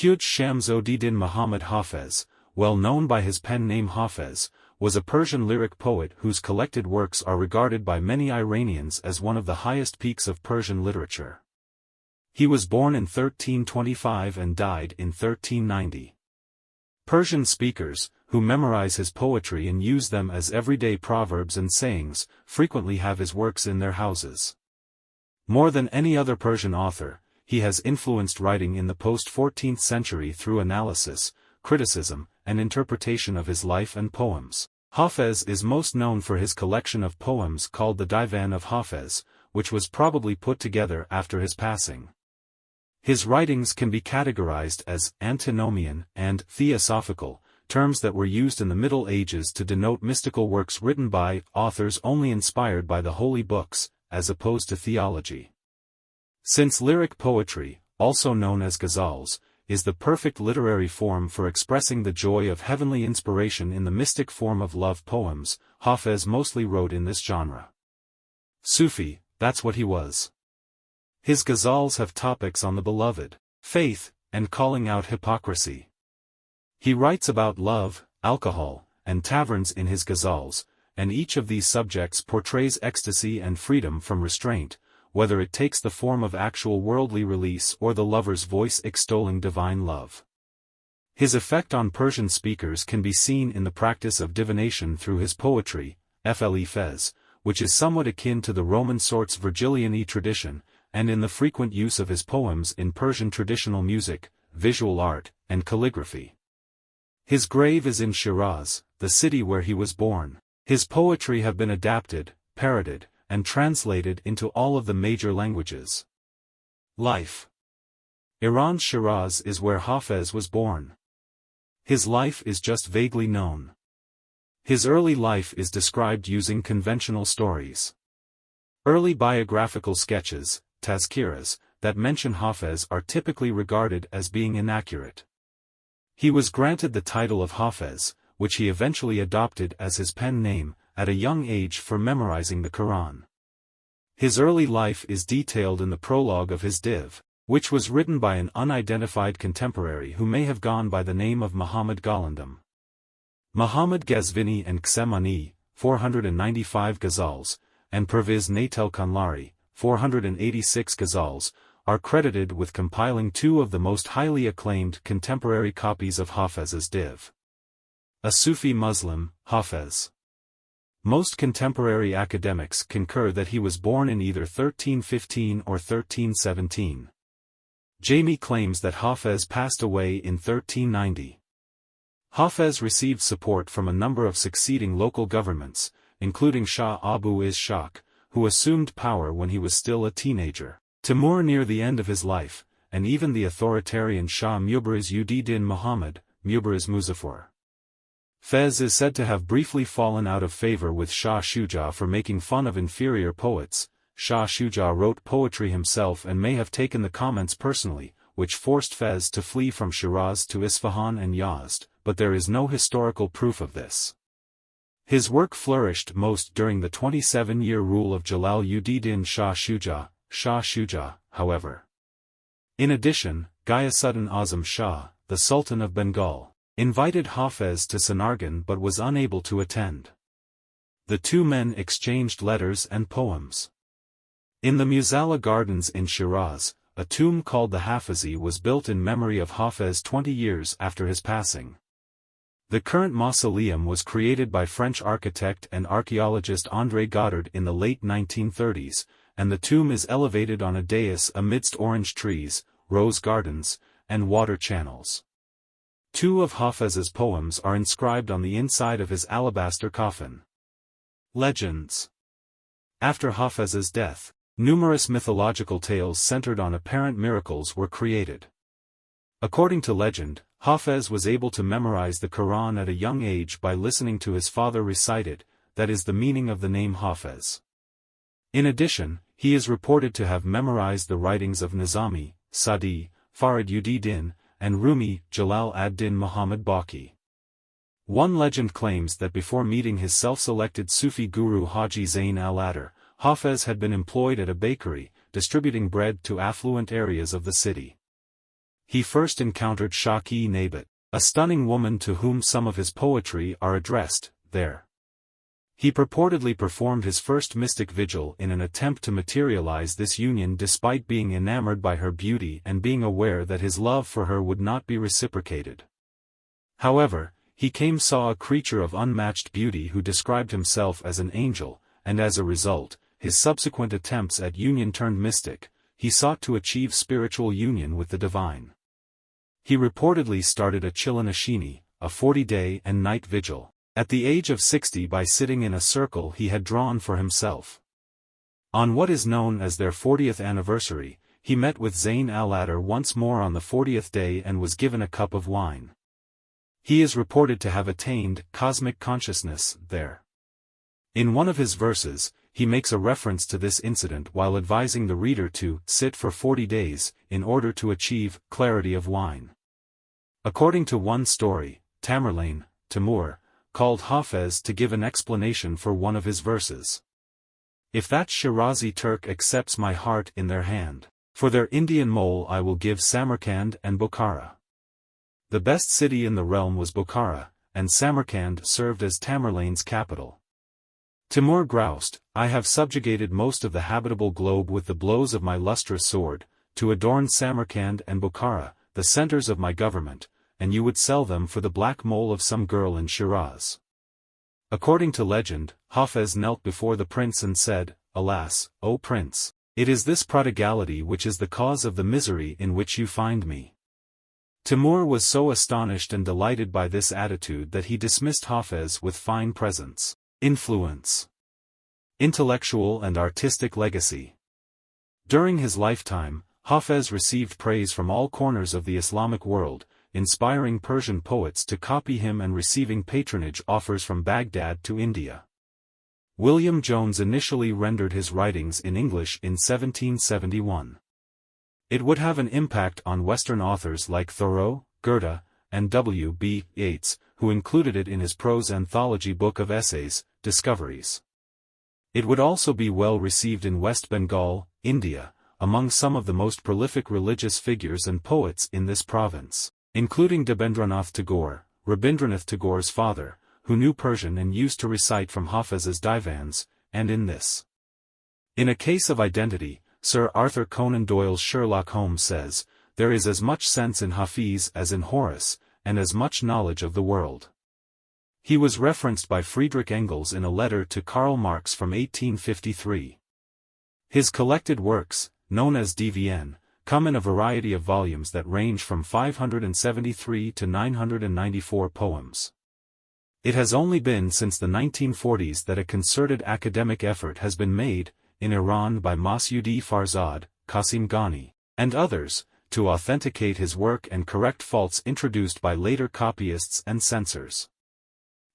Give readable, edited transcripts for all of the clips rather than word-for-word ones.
Hujj Shams-ud-Din Muhammad Hafez, well known by his pen name Hafez, was a Persian lyric poet whose collected works are regarded by many Iranians as one of the highest peaks of Persian literature. He was born in 1325 and died in 1390. Persian speakers, who memorize his poetry and use them as everyday proverbs and sayings, frequently have his works in their houses. More than any other Persian author, he has influenced writing in the post-14th century through analysis, criticism, and interpretation of his life and poems. Hafez is most known for his collection of poems called the Divan of Hafez, which was probably put together after his passing. His writings can be categorized as antinomian and theosophical, terms that were used in the Middle Ages to denote mystical works written by authors only inspired by the holy books, as opposed to theology. Since lyric poetry, also known as ghazals, is the perfect literary form for expressing the joy of heavenly inspiration in the mystic form of love poems, Hafez mostly wrote in this genre. Sufi, that's what he was. His ghazals have topics on the beloved, faith, and calling out hypocrisy. He writes about love, alcohol, and taverns in his ghazals, and each of these subjects portrays ecstasy and freedom from restraint, whether it takes the form of actual worldly release or the lover's voice extolling divine love. His effect on Persian speakers can be seen in the practice of divination through his poetry, Fez, which is somewhat akin to the Roman sorts Virgilian tradition, and in the frequent use of his poems in Persian traditional music, visual art, and calligraphy. His grave is in Shiraz, the city where he was born. His poetry have been adapted, parroted, and translated into all of the major languages. Life. Iran's Shiraz is where Hafez was born. His life is just vaguely known. His early life is described using conventional stories. Early biographical sketches, tazkiras, that mention Hafez are typically regarded as being inaccurate. He was granted the title of Hafez, which he eventually adopted as his pen name, at a young age for memorizing the Quran. His early life is detailed in the prologue of his div, which was written by an unidentified contemporary who may have gone by the name of Muhammad Galandam. Muhammad Ghazvini and Ksemani, 495 ghazals, and Perviz Natelkanlari, 486 ghazals, are credited with compiling two of the most highly acclaimed contemporary copies of Hafez's div. A Sufi Muslim, Hafez. Most contemporary academics concur that he was born in either 1315 or 1317. Jami claims that Hafez passed away in 1390. Hafez received support from a number of succeeding local governments, including Shah Abu Ishaq, who assumed power when he was still a teenager, Timur near the end of his life, and even the authoritarian Shah Mubaraz-ud-Din Muhammad, Mubaraz Muzaffar. Fez is said to have briefly fallen out of favor with Shah Shuja for making fun of inferior poets. Shah Shuja wrote poetry himself and may have taken the comments personally, which forced Fez to flee from Shiraz to Isfahan and Yazd, but there is no historical proof of this. His work flourished most during the 27-year rule of Jalal-ud-Din Shah Shuja, however. In addition, Ghiyasuddin Azam Shah, the Sultan of Bengal, invited Hafez to Sanargan but was unable to attend. The two men exchanged letters and poems. In the Muzalla Gardens in Shiraz, a tomb called the Hafizi was built in memory of Hafez 20 years after his passing. The current mausoleum was created by French architect and archaeologist André Goddard in the late 1930s, and the tomb is elevated on a dais amidst orange trees, rose gardens, and water channels. Two of Hafez's poems are inscribed on the inside of his alabaster coffin. Legends. After Hafez's death, numerous mythological tales centered on apparent miracles were created. According to legend, Hafez was able to memorize the Quran at a young age by listening to his father recite it, that is the meaning of the name Hafez. In addition, he is reported to have memorized the writings of Nizami, Sadi, Farid-ud-Din, and Rumi, Jalal ad-Din Muhammad Baqi. One legend claims that before meeting his self-selected Sufi guru Haji Zain al-Adar, Hafez had been employed at a bakery, distributing bread to affluent areas of the city. he first encountered Shaki-Nabat, a stunning woman to whom some of his poetry are addressed, there. He purportedly performed his first mystic vigil in an attempt to materialize this union despite being enamored by her beauty and being aware that his love for her would not be reciprocated. However, he saw a creature of unmatched beauty who described himself as an angel, and as a result, his subsequent attempts at union turned mystic. He sought to achieve spiritual union with the divine. He reportedly started a Chilanashini, a 40-day and night vigil, at the age of 60 by sitting in a circle he had drawn for himself. On what is known as their 40th anniversary, he met with Zayn al-Adar once more on the 40th day and was given a cup of wine. He is reported to have attained cosmic consciousness there. In one of his verses, he makes a reference to this incident while advising the reader to sit for 40 days, in order to achieve clarity of wine. According to one story, Tamerlane, Timur, called Hafez to give an explanation for one of his verses. If that Shirazi Turk accepts my heart in their hand, for their Indian mole I will give Samarkand and Bokhara. The best city in the realm was Bokhara, and Samarkand served as Tamerlane's capital. Timur groused, I have subjugated most of the habitable globe with the blows of my lustrous sword, to adorn Samarkand and Bokhara, the centers of my government, and you would sell them for the black mole of some girl in Shiraz. According to legend, Hafez knelt before the prince and said, Alas, O prince, it is this prodigality which is the cause of the misery in which you find me. Timur was so astonished and delighted by this attitude that he dismissed Hafez with fine presents, influence, intellectual and artistic legacy. During his lifetime, Hafez received praise from all corners of the Islamic world, inspiring Persian poets to copy him and receiving patronage offers from Baghdad to India. William Jones initially rendered his writings in English in 1771. It would have an impact on Western authors like Thoreau, Goethe, and W. B. Yeats, who included it in his prose anthology book of essays, Discoveries. It would also be well received in West Bengal, India, among some of the most prolific religious figures and poets in this province, including Debendranath Tagore, Rabindranath Tagore's father, who knew Persian and used to recite from Hafez's divans, and in this. In A Case of Identity, Sir Arthur Conan Doyle's Sherlock Holmes says, there is as much sense in Hafiz as in Horace, and as much knowledge of the world. He was referenced by Friedrich Engels in a letter to Karl Marx from 1853. His collected works, known as DVN, come in a variety of volumes that range from 573 to 994 poems. It has only been since the 1940s that a concerted academic effort has been made, in Iran by Masudi Farzad, Qasim Ghani, and others, to authenticate his work and correct faults introduced by later copyists and censors.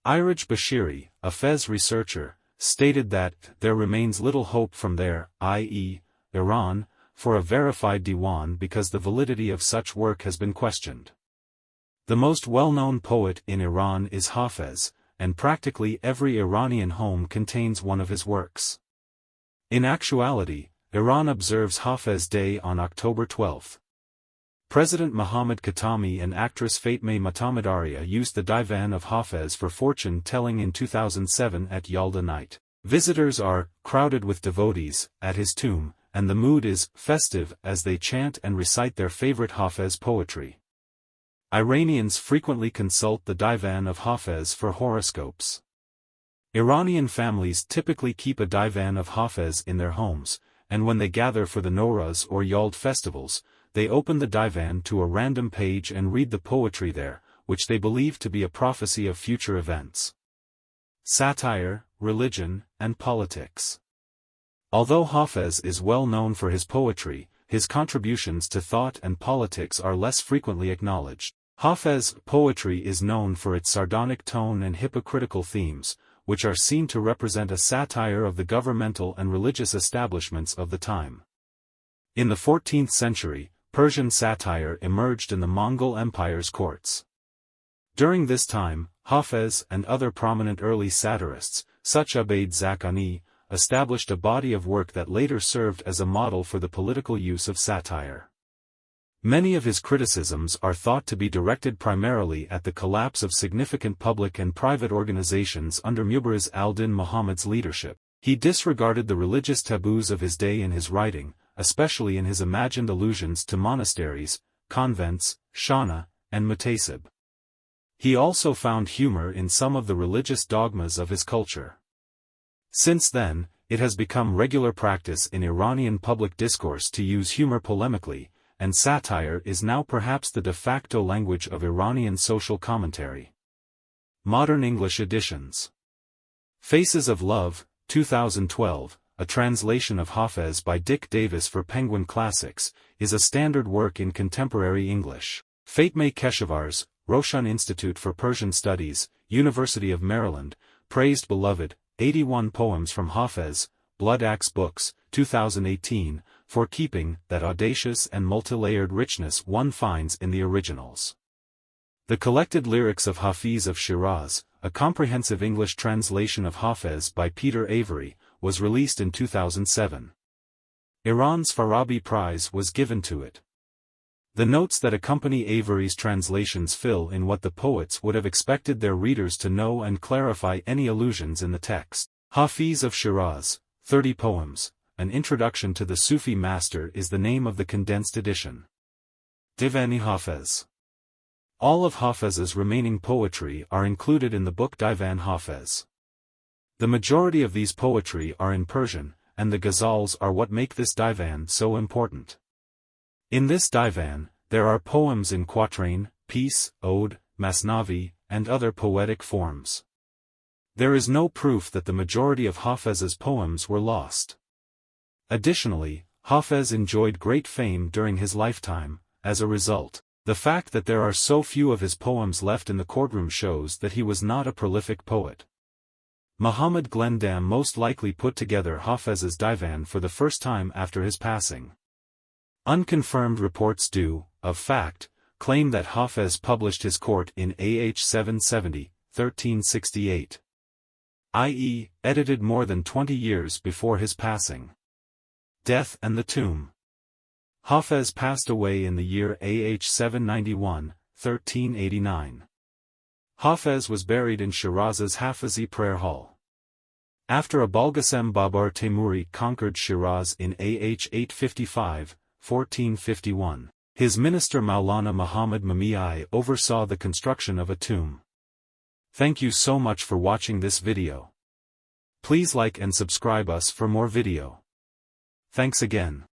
Iraj Bashiri, a Fez researcher, stated that there remains little hope from there, i.e., Iran, for a verified diwan because the validity of such work has been questioned. The most well-known poet in Iran is Hafez, and practically every Iranian home contains one of his works. In actuality, Iran observes Hafez Day on October 12. President Mohammad Khatami and actress Fatmeh Mohammadaria used the divan of Hafez for fortune-telling in 2007 at Yalda night. Visitors are crowded with devotees at his tomb, and the mood is festive as they chant and recite their favorite Hafez poetry. Iranians frequently consult the divan of Hafez for horoscopes. Iranian families typically keep a divan of Hafez in their homes, and when they gather for the Nowruz or Yald festivals, they open the divan to a random page and read the poetry there, which they believe to be a prophecy of future events. Satire, religion, and politics. Although Hafez is well known for his poetry, his contributions to thought and politics are less frequently acknowledged. Hafez's poetry is known for its sardonic tone and hypocritical themes, which are seen to represent a satire of the governmental and religious establishments of the time. In the 14th century, Persian satire emerged in the Mongol Empire's courts. During this time, Hafez and other prominent early satirists, such Ubayd Zakhani, established a body of work that later served as a model for the political use of satire. Many of his criticisms are thought to be directed primarily at the collapse of significant public and private organizations under Mubaraz al-Din Muhammad's leadership. He disregarded the religious taboos of his day in his writing, especially in his imagined allusions to monasteries, convents, shana, and mutasib. He also found humor in some of the religious dogmas of his culture. Since then, it has become regular practice in Iranian public discourse to use humor polemically, and satire is now perhaps the de facto language of Iranian social commentary. Modern English editions. Faces of Love, 2012, a translation of Hafez by Dick Davis for Penguin Classics, is a standard work in contemporary English. Fatme Keshavarz, Roshan Institute for Persian Studies, University of Maryland, praised Beloved, 81 Poems from Hafez, Blood Axe Books, 2018, for keeping that audacious and multilayered richness one finds in the originals. The collected lyrics of Hafiz of Shiraz, a comprehensive English translation of Hafez by Peter Avery, was released in 2007. Iran's Farabi Prize was given to it. The notes that accompany Avery's translations fill in what the poets would have expected their readers to know and clarify any allusions in the text. Hafiz of Shiraz, 30 Poems, An Introduction to the Sufi Master is the name of the condensed edition. Divan-i Hafez. All of Hafez's remaining poetry are included in the book Divan Hafez. The majority of these poetry are in Persian, and the ghazals are what make this divan so important. In this divan, there are poems in quatrain, piece, ode, masnavi, and other poetic forms. There is no proof that the majority of Hafez's poems were lost. Additionally, Hafez enjoyed great fame during his lifetime. As a result, the fact that there are so few of his poems left in the courtroom shows that he was not a prolific poet. Muhammad Glendam most likely put together Hafez's divan for the first time after his passing. Unconfirmed reports do, of fact, claim that Hafez published his court in AH 770, 1368. i.e., edited more than 20 years before his passing. Death and the Tomb. Hafez passed away in the year AH 791, 1389. Hafez was buried in Shiraz's Hafizi prayer hall. After Abolghasem Babar Temuri conquered Shiraz in AH 855, 1451, his minister Maulana Muhammad Mami'i oversaw the construction of a tomb. Thank you so much for watching this video. Please like and subscribe us for more video. Thanks again.